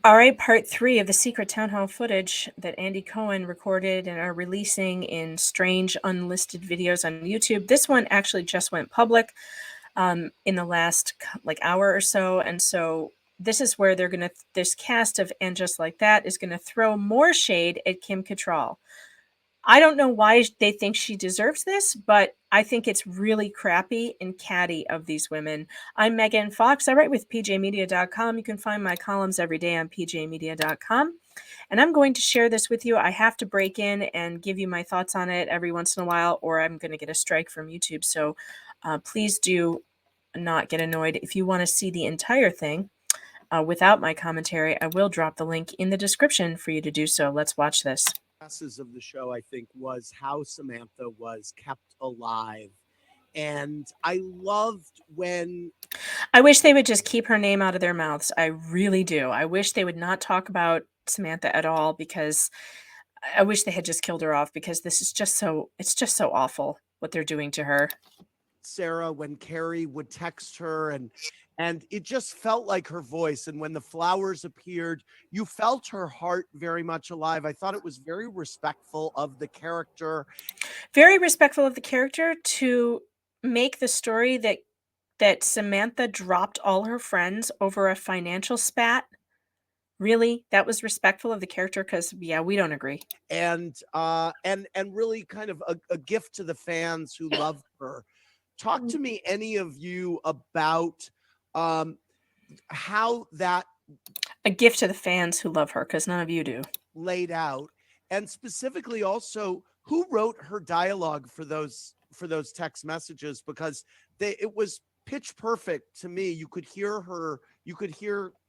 All right, part 3 of the secret town hall footage that Andy Cohen recorded and are releasing in strange unlisted videos on YouTube. This one actually just went public in the last hour or so, and so this is where this cast of And Just Like That is gonna throw more shade at Kim Cattrall. I don't know why they think she deserves this, but I think it's really crappy and catty of these women. I'm Megan Fox. I write with pjmedia.com. You can find my columns every day on pjmedia.com. And I'm going to share this with you. I have to break in and give you my thoughts on it every once in a while, or I'm going to get a strike from YouTube. So please do not get annoyed. If you want to see the entire thing without my commentary, I will drop the link in the description for you to do so. Let's watch this. Of the show, I think, was how Samantha was kept alive. And I loved when I wish they would just keep her name out of their mouths. I really do. I wish they would not talk about Samantha at all, because I wish they had just killed her off, because this is just it's just so awful what they're doing to her. Sarah, when Carrie would text her, and it just felt like her voice. And when the flowers appeared, you felt her heart very much alive. I thought it was very respectful of the character. Very respectful of the character to make the story that Samantha dropped all her friends over a financial spat. Really? That was respectful of the character? Because, yeah, we don't agree. And really kind of a gift to the fans who loved her. Talk to me, any of you, about how that a gift to the fans who love her, because none of you do, laid out, and specifically also who wrote her dialogue for those text messages, because it was pitch perfect to me. You could hear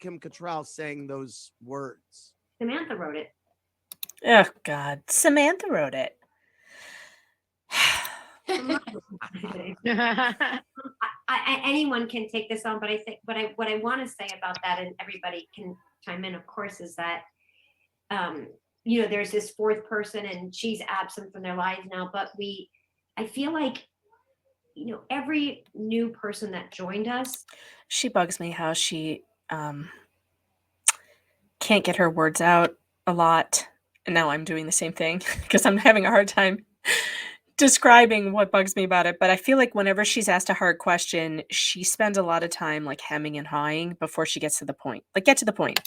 Kim Cattrall saying those words. Samantha wrote it. Oh God, Samantha wrote it. Anyone can take this on, but I think what I want to say about that, and everybody can chime in, of course, is that there's this fourth person and she's absent from their lives now, but I feel like every new person that joined us, she bugs me how she can't get her words out a lot. And now I'm doing the same thing because I'm having a hard time describing what bugs me about it. But I feel like whenever she's asked a hard question, she spends a lot of time hemming and hawing before she gets to the point. Get to the point.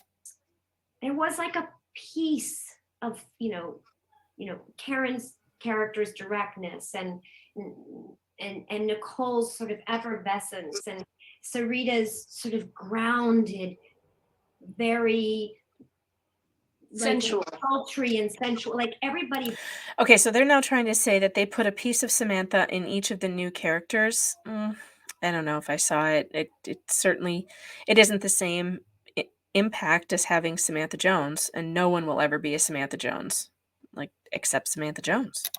There was a piece of Karen's character's directness and Nicole's sort of effervescence and Sarita's sort of grounded, very sensual, sultry and sensual, everybody. Okay, so they're now trying to say that they put a piece of Samantha in each of the new characters. I don't know if I saw it. It certainly, it isn't the same impact as having Samantha Jones, and no one will ever be a Samantha Jones, except Samantha Jones.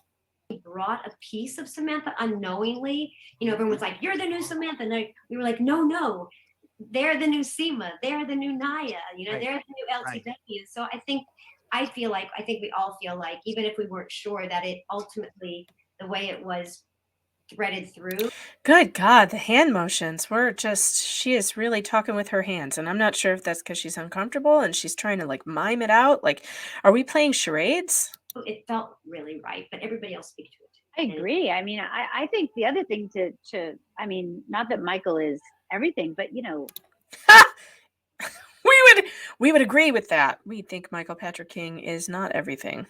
Brought a piece of Samantha unknowingly. Everyone was like, "You're the new Samantha." And we were like, "No, they're the new Seema. They're the new Naya. They're the new LTW." Right. So I think we all feel like, even if we weren't sure, that it ultimately, the way it was threaded through. Good God, the hand motions were she is really talking with her hands. And I'm not sure if that's because she's uncomfortable and she's trying to mime it out. Are we playing charades? It felt really right, but everybody else speak to it. I agree. I mean, I think the other thing I mean, not that Michael is everything, but we would agree with that. We think Michael Patrick King is not everything.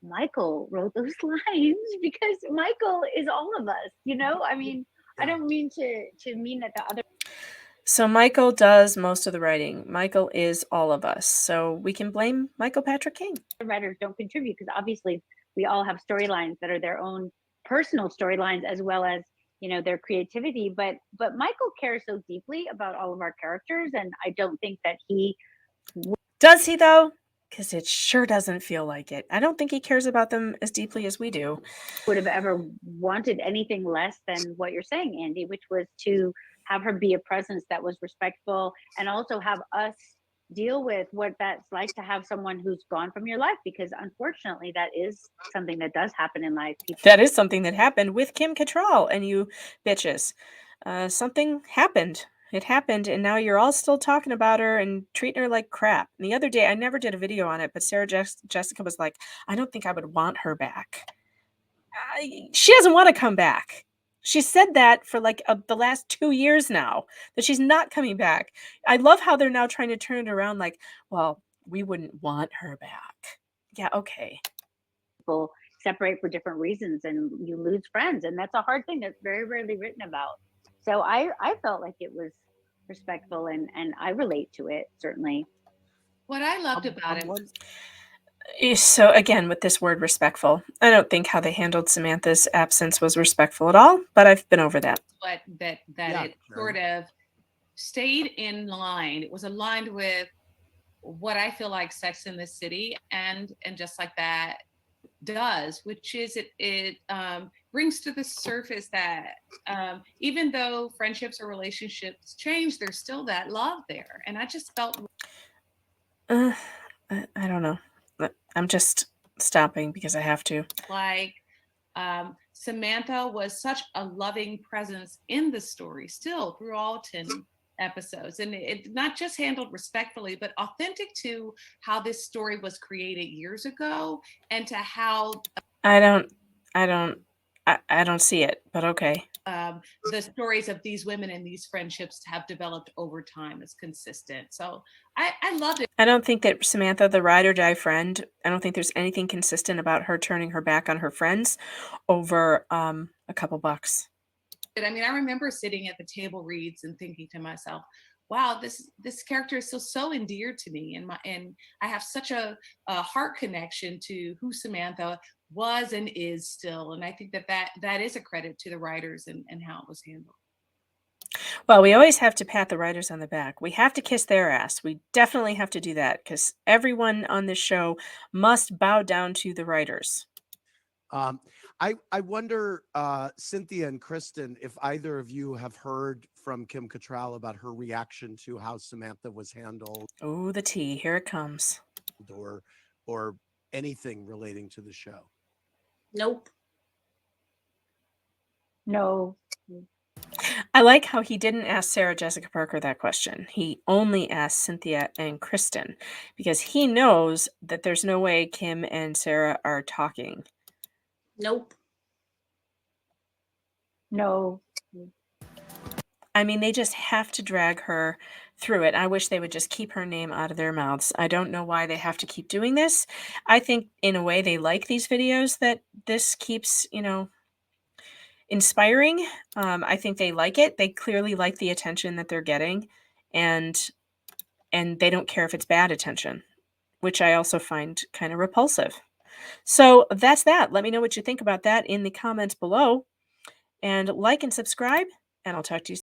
Michael wrote those lines because Michael is all of us, I mean, I don't mean to mean that the other. So Michael does most of the writing. Michael is all of us. So we can blame Michael Patrick King. The writers don't contribute because obviously we all have storylines that are their own personal storylines, as well as their creativity, but Michael cares so deeply about all of our characters, and I don't think that he does. He though, because it sure doesn't feel like it. I don't think he cares about them as deeply as we do. Would have ever wanted anything less than what you're saying, Andy, which was to have her be a presence that was respectful, and also have us deal with what that's like to have someone who's gone from your life, because unfortunately that is something that does happen in life. That is something that happened with Kim Cattrall and you bitches. Something happened, It happened, and now you're all still talking about her and treating her like crap. And the other day, I never did a video on it, but Jessica was like, I don't think I would want her back. She doesn't want to come back. She said that for like the last 2 years now, that she's not coming back. I love how they're now trying to turn it around like, well, we wouldn't want her back. Yeah, okay. People separate for different reasons and you lose friends. And that's a hard thing that's very rarely written about. So I felt like it was respectful and I relate to it, certainly. What I loved about it So again, with this word respectful, I don't think how they handled Samantha's absence was respectful at all, but I've been over that. but that it sort of stayed in line. It was aligned with what I feel like Sex in the City and just like that does, which is it brings to the surface that even though friendships or relationships change, there's still that love there. And I just felt I don't know. I'm just stopping because I have to. like Samantha was such a loving presence in the story still through all 10 episodes, and it not just handled respectfully but authentic to how this story was created years ago and to how I don't see it, but okay. the stories of these women and these friendships have developed over time is consistent. So I loved it. I don't think that Samantha, the ride or die friend, I don't think there's anything consistent about her turning her back on her friends over a couple bucks. I mean, I remember sitting at the table reads and thinking to myself, wow, this character is so endeared to me, and I have such a heart connection to who Samantha was and is still. And I think that is a credit to the writers and how it was handled. Well, we always have to pat the writers on the back. We have to kiss their ass. We definitely have to do that because everyone on this show must bow down to the writers. I wonder, Cynthia and Kristen, if either of you have heard from Kim Cattrall about her reaction to how Samantha was handled. Oh, the tea. Here it comes. Or anything relating to the show. Nope. No. I like how he didn't ask Sarah Jessica Parker that question. He only asked Cynthia and Kristen because he knows that there's no way Kim and Sarah are talking. Nope. No. I mean, they just have to drag her through it. I wish they would just keep her name out of their mouths. I don't know why they have to keep doing this. I think in a way they like these videos that this keeps, inspiring. I think they like it. They clearly like the attention that they're getting, and they don't care if it's bad attention, which I also find kind of repulsive. So that's that. Let me know what you think about that in the comments below, and like and subscribe, and I'll talk to you soon.